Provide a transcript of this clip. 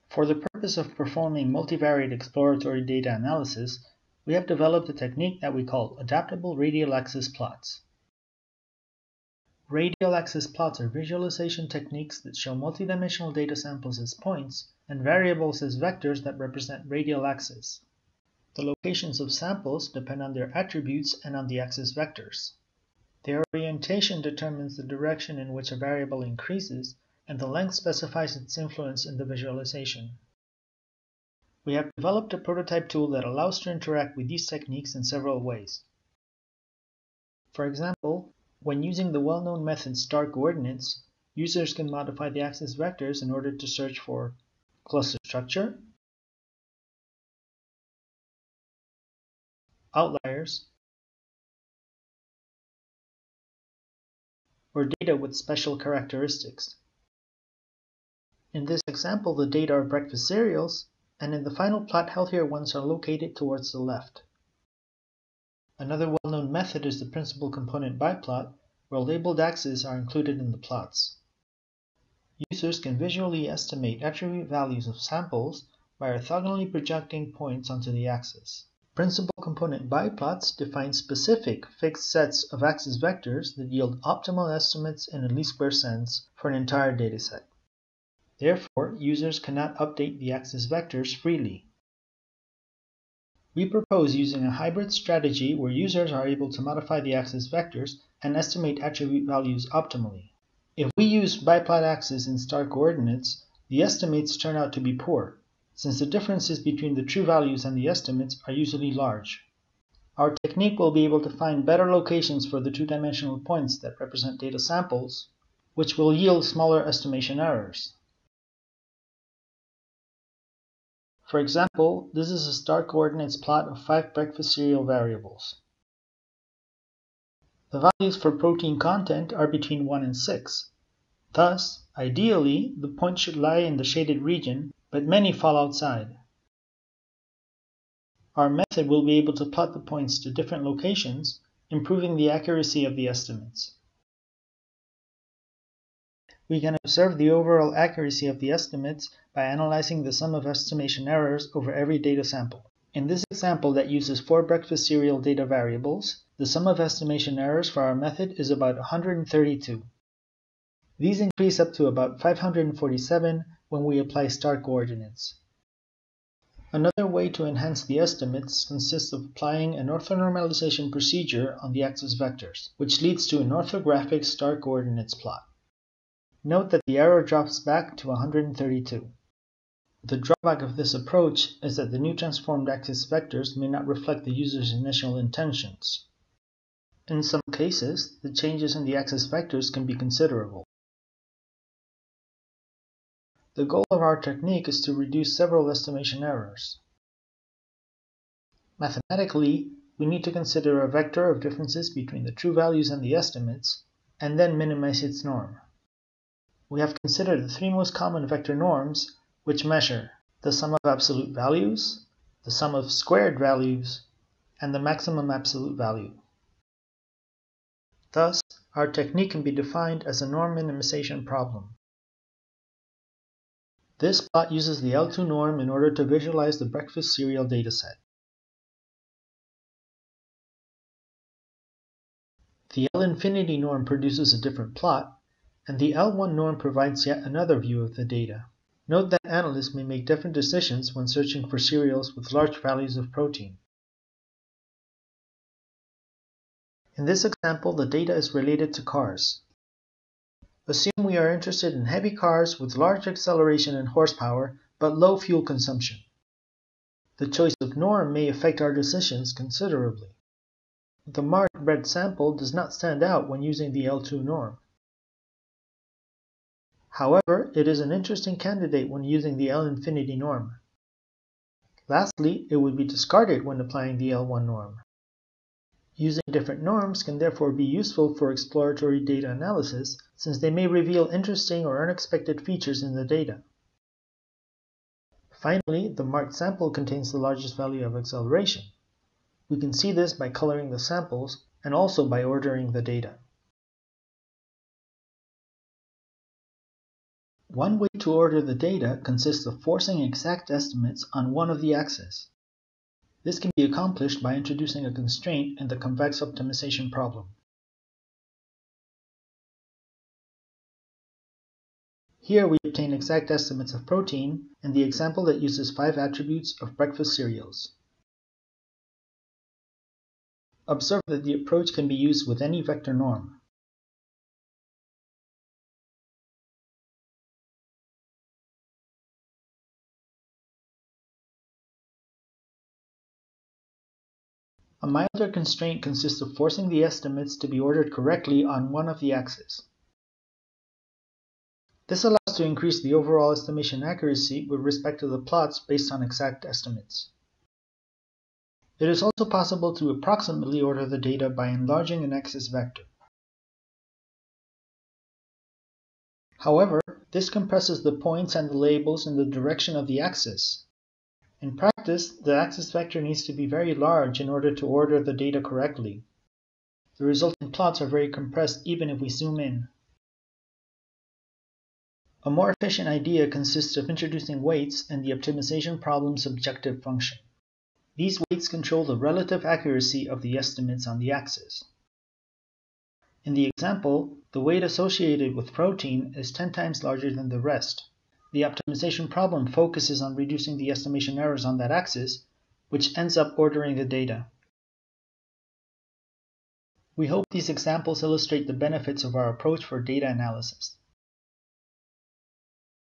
For the purpose of performing multivariate exploratory data analysis, we have developed a technique that we call adaptable radial axis plots. Radial axis plots are visualization techniques that show multidimensional data samples as points and variables as vectors that represent radial axes. The locations of samples depend on their attributes and on the axis vectors. Their orientation determines the direction in which a variable increases, and the length specifies its influence in the visualization. We have developed a prototype tool that allows to interact with these techniques in several ways. For example, when using the well-known method star coordinates, users can modify the axis vectors in order to search for cluster structure, outliers, or data with special characteristics. In this example, the data are breakfast cereals, and in the final plot, healthier ones are located towards the left. Another well-known method is the principal component biplot, where labeled axes are included in the plots. Users can visually estimate attribute values of samples by orthogonally projecting points onto the axis. Principal component biplots define specific fixed sets of axis vectors that yield optimal estimates in a least square sense for an entire dataset. Therefore, users cannot update the axis vectors freely. We propose using a hybrid strategy where users are able to modify the axis vectors and estimate attribute values optimally. If we use biplot axes in star coordinates, the estimates turn out to be poor, since the differences between the true values and the estimates are usually large. Our technique will be able to find better locations for the two-dimensional points that represent data samples, which will yield smaller estimation errors. For example, this is a star coordinates plot of 5 breakfast cereal variables. The values for protein content are between 1 and 6. Thus, ideally, the point should lie in the shaded region, but many fall outside. Our method will be able to plot the points to different locations, improving the accuracy of the estimates. We can observe the overall accuracy of the estimates by analyzing the sum of estimation errors over every data sample. In this example that uses 4 breakfast cereal data variables, the sum of estimation errors for our method is about 132. These increase up to about 547 when we apply star coordinates. Another way to enhance the estimates consists of applying an orthonormalization procedure on the axis vectors, which leads to an orthographic star coordinates plot. Note that the error drops back to 132. The drawback of this approach is that the new transformed axis vectors may not reflect the user's initial intentions. In some cases, the changes in the axis vectors can be considerable. The goal of our technique is to reduce several estimation errors. Mathematically, we need to consider a vector of differences between the true values and the estimates, and then minimize its norm. We have considered the 3 most common vector norms, which measure the sum of absolute values, the sum of squared values, and the maximum absolute value. Thus, our technique can be defined as a norm minimization problem. This plot uses the L2 norm in order to visualize the breakfast cereal dataset. The L-infinity norm produces a different plot, and the L1 norm provides yet another view of the data. Note that analysts may make different decisions when searching for cereals with large values of protein. In this example, the data is related to cars. Assume we are interested in heavy cars with large acceleration and horsepower, but low fuel consumption. The choice of norm may affect our decisions considerably. The marked red sample does not stand out when using the L2 norm. However, it is an interesting candidate when using the L-infinity norm. Lastly, it would be discarded when applying the L1 norm. Using different norms can therefore be useful for exploratory data analysis, since they may reveal interesting or unexpected features in the data. Finally, the marked sample contains the largest value of acceleration. We can see this by coloring the samples and also by ordering the data. One way to order the data consists of forcing exact estimates on one of the axes. This can be accomplished by introducing a constraint in the convex optimization problem. Here we obtain exact estimates of protein in the example that uses 5 attributes of breakfast cereals. Observe that the approach can be used with any vector norm. A milder constraint consists of forcing the estimates to be ordered correctly on one of the axes. This allows to increase the overall estimation accuracy with respect to the plots based on exact estimates. It is also possible to approximately order the data by enlarging an axis vector. However, this compresses the points and the labels in the direction of the axis. In practice, the axis vector needs to be very large in order to order the data correctly. The resulting plots are very compressed even if we zoom in. A more efficient idea consists of introducing weights in the optimization problem's objective function. These weights control the relative accuracy of the estimates on the axis. In the example, the weight associated with protein is 10 times larger than the rest. The optimization problem focuses on reducing the estimation errors on that axis, which ends up ordering the data. We hope these examples illustrate the benefits of our approach for data analysis.